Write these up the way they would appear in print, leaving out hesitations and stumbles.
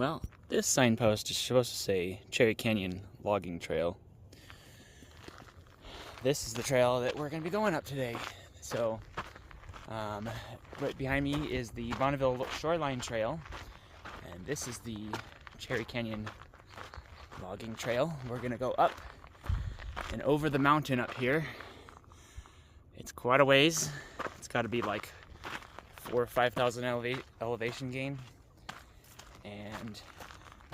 Well, this signpost is supposed to say Cherry Canyon Logging Trail. This is the trail that we're going to be going up today. So, right behind me is the Bonneville Shoreline Trail, and this is the Cherry Canyon Logging Trail. We're going to go up and over the mountain up here. It's quite a ways. It's got to be like 4,000 or 5,000 elevation gain. And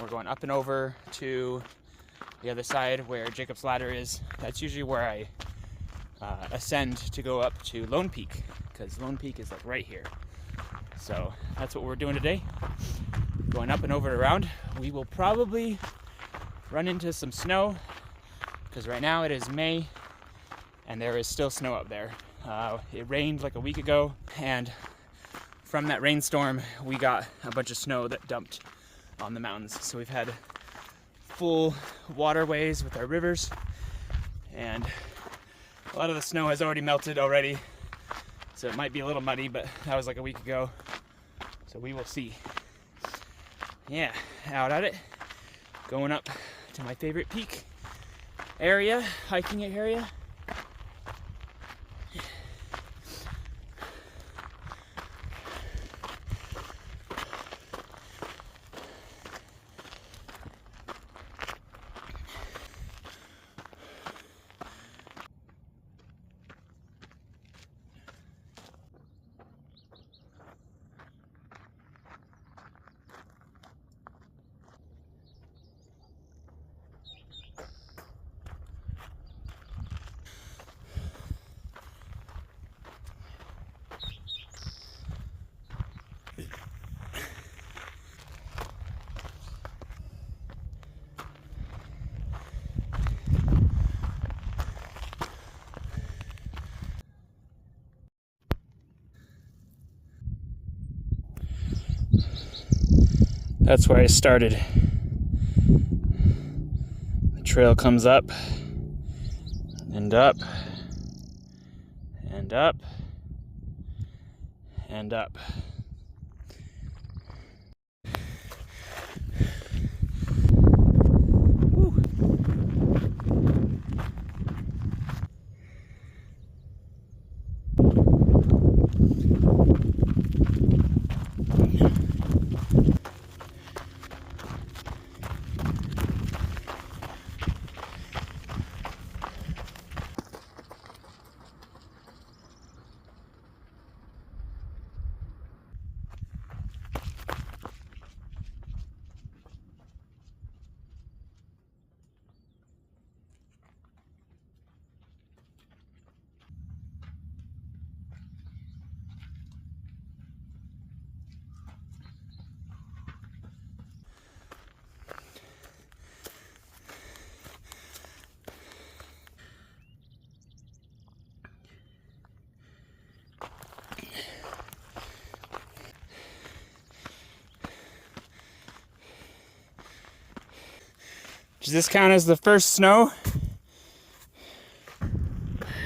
we're going up and over to the other side where Jacob's Ladder is. That's usually where I ascend to go up to Lone Peak, because Lone Peak is like right here. So that's what we're doing today. Going up and over and around. We will probably run into some snow, because right now it is May and there is still snow up there. It rained like a week ago, and from that rainstorm we got a bunch of snow that dumped on the mountains. So we've had full waterways with our rivers, and a lot of the snow has already melted already, so it might be a little muddy, but that was like a week ago, so we will see. Yeah, out at it, going up to my favorite peak area, hiking area. That's where I started. The trail comes up and up and up and up. Woo. Does this count as the first snow?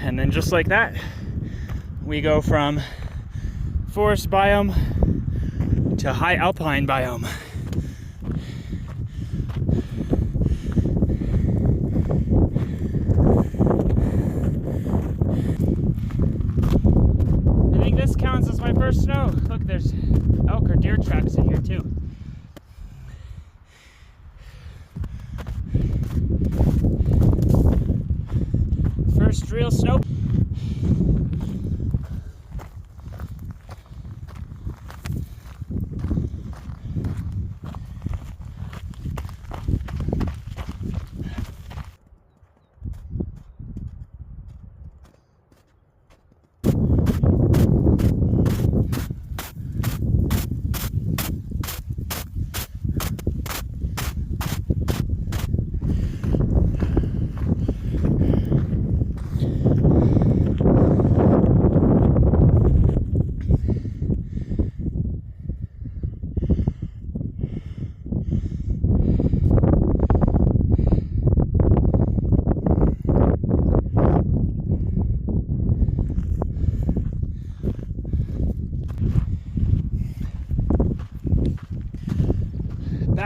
And then just like that, we go from forest biome to high alpine biome. I think this counts as my first snow. Look, there's elk or deer tracks in here too. First real snow.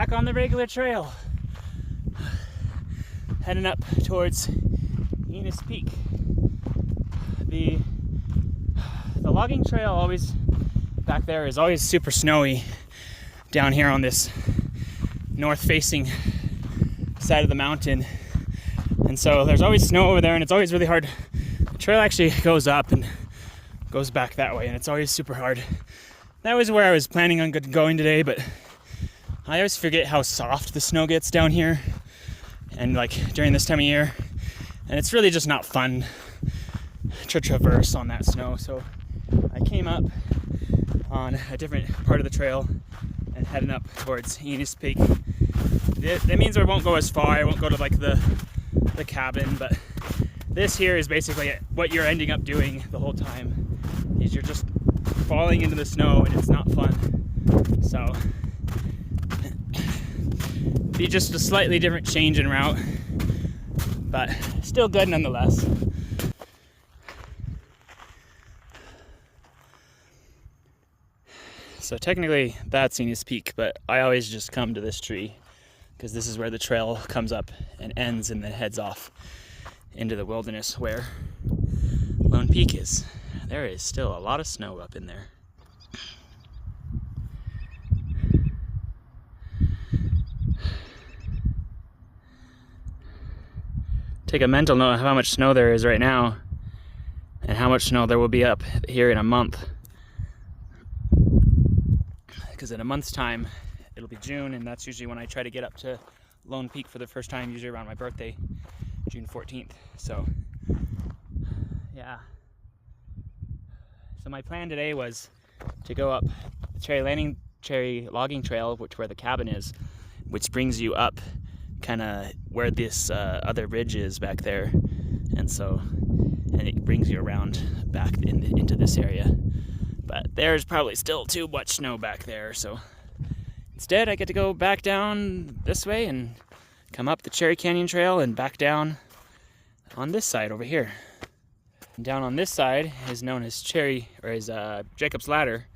back on the regular trail, heading up towards Enos Peak. The logging trail always back there is always super snowy down here on this north facing side of the mountain, and so there's always snow over there, and it's always really hard. The trail actually goes up and goes back that way, and it's always super hard. That was where I was planning on going today, but I always forget how soft the snow gets down here and like during this time of year, and it's really just not fun to traverse on that snow. So I came up on a different part of the trail and heading up towards Enos Peak. That means I won't go as far. I won't go to like the cabin, but this here is basically what you're ending up doing the whole time, is you're just falling into the snow, and it's not fun. So be just a slightly different change in route, but still good nonetheless. So technically that's Enos Peak, but I always just come to this tree because this is where the trail comes up and ends and then heads off into the wilderness where Lone Peak is. There is still a lot of snow up in there. Take a mental note of how much snow there is right now and how much snow there will be up here in a month. Because in a month's time, it'll be June, and that's usually when I try to get up to Lone Peak for the first time, usually around my birthday, June 14th. So, yeah. So my plan today was to go up the Cherry Logging Trail, where the cabin is, which brings you up kind of where this other ridge is back there, and it brings you around back into this area. But there's probably still too much snow back there, so instead I get to go back down this way and come up the Cherry Canyon Trail and back down on this side over here. And down on this side is known as Jacob's Ladder,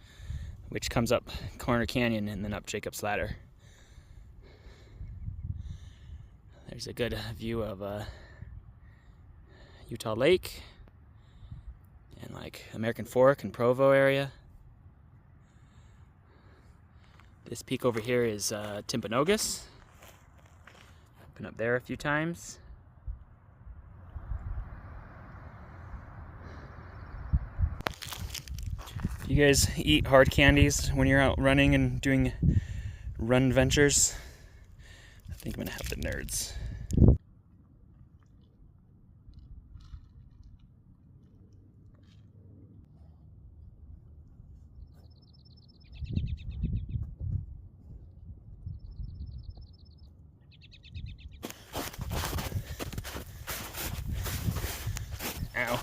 which comes up Corner Canyon and then up Jacob's Ladder. There's a good view of Utah Lake and like American Fork and Provo area. This peak over here is Timpanogos. I've been up there a few times. Do you guys eat hard candies when you're out running and doing run adventures? I think I'm gonna have the Nerds. Ow.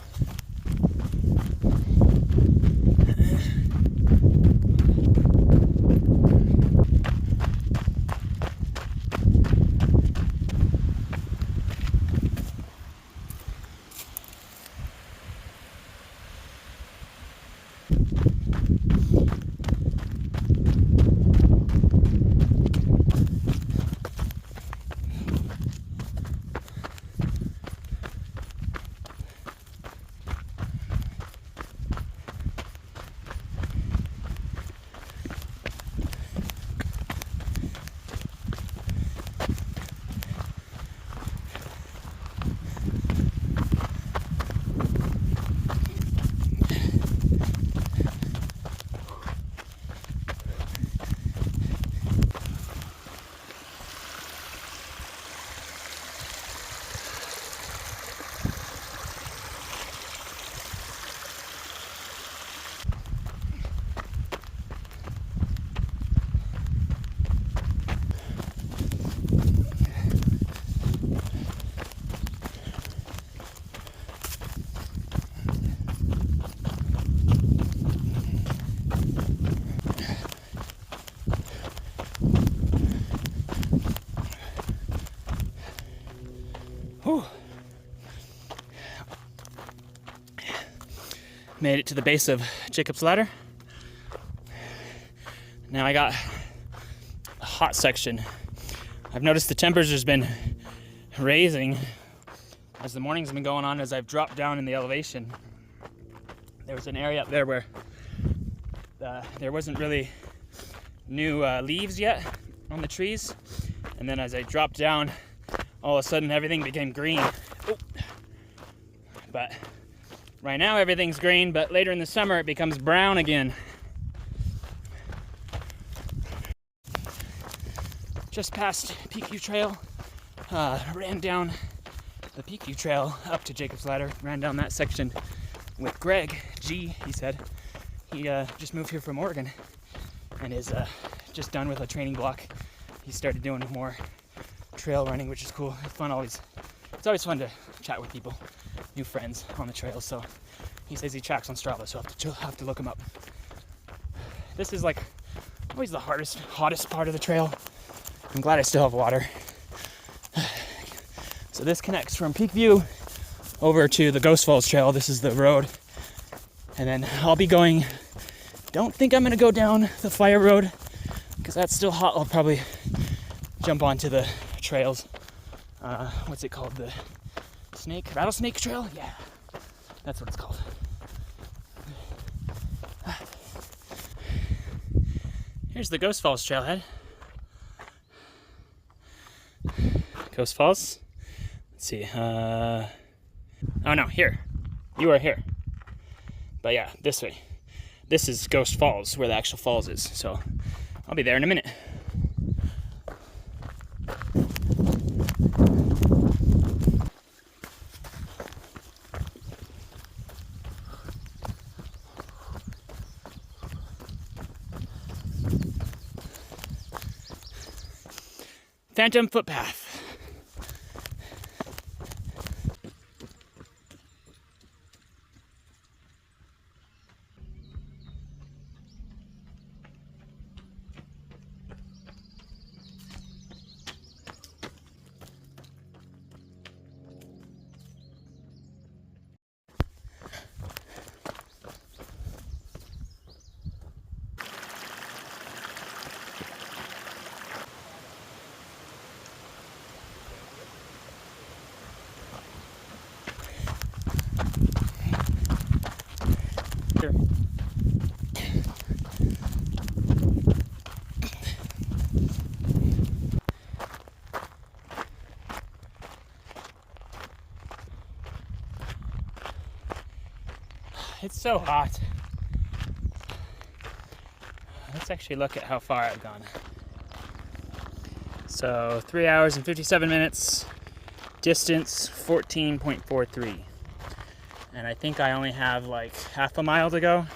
Whew. Made it to the base of Jacob's Ladder. Now I got hot section. I've noticed the temperature's been raising as the morning's been going on, as I've dropped down in the elevation. There was an area up there where there wasn't really new leaves yet on the trees, and then as I dropped down, all of a sudden everything became green. Oh. But right now everything's green, but later in the summer it becomes brown again. Just past PK Trail, ran down the PK Trail up to Jacob's Ladder, ran down that section with Greg G. He said he just moved here from Oregon and is just done with a training block. He started doing more trail running, which is cool. It's fun always. It's always fun to chat with people, new friends on the trail. So he says he tracks on Strava, so I'll have to look him up. This is like always the hottest part of the trail. I'm glad I still have water. So this connects from Peak View over to the Ghost Falls Trail. This is the road. And then I'll be going, don't think I'm gonna go down the fire road because that's still hot. I'll probably jump onto the trails. What's it called? The Rattlesnake Trail? Yeah, that's what it's called. Here's the Ghost Falls Trailhead. Ghost Falls. Let's see. Oh no, here. You are here. But yeah, this way. This is Ghost Falls, where the actual falls is. So I'll be there in a minute. Phantom footpath. Sure. It's so hot. Let's actually look at how far I've gone. So 3 hours and 57 minutes, distance 14.43. And I think I only have like half a mile to go.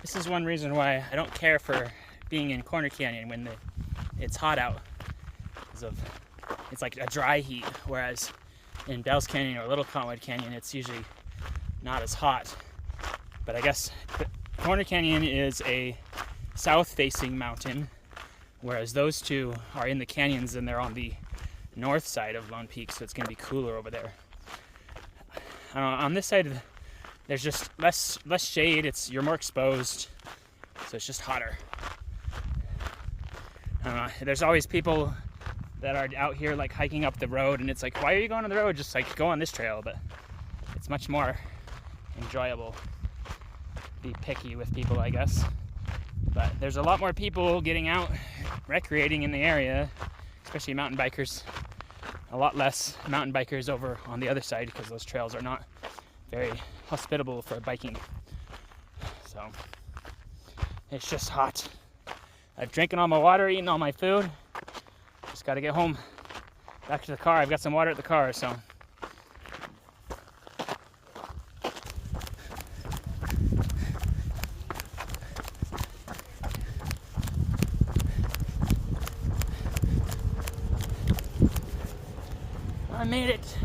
This is one reason why I don't care for being in Corner Canyon when it's hot out. It's like a dry heat, whereas in Bell's Canyon or Little Cottonwood Canyon, it's usually not as hot. But I guess Corner Canyon is a south-facing mountain, whereas those two are in the canyons and they're on the north side of Lone Peak, so it's going to be cooler over there. On this side, there's just less shade. You're more exposed, so it's just hotter. There's always people that are out here like hiking up the road, and it's like, why are you going on the road? Just like go on this trail. But it's much more enjoyable. Be picky with people, I guess. But there's a lot more people getting out, recreating in the area, especially mountain bikers. A lot less mountain bikers over on the other side because those trails are not very hospitable for biking. So it's just hot. I've drinking all my water, eaten all my food. Just got to get home, back to the car. I've got some water at the car, so. I made it.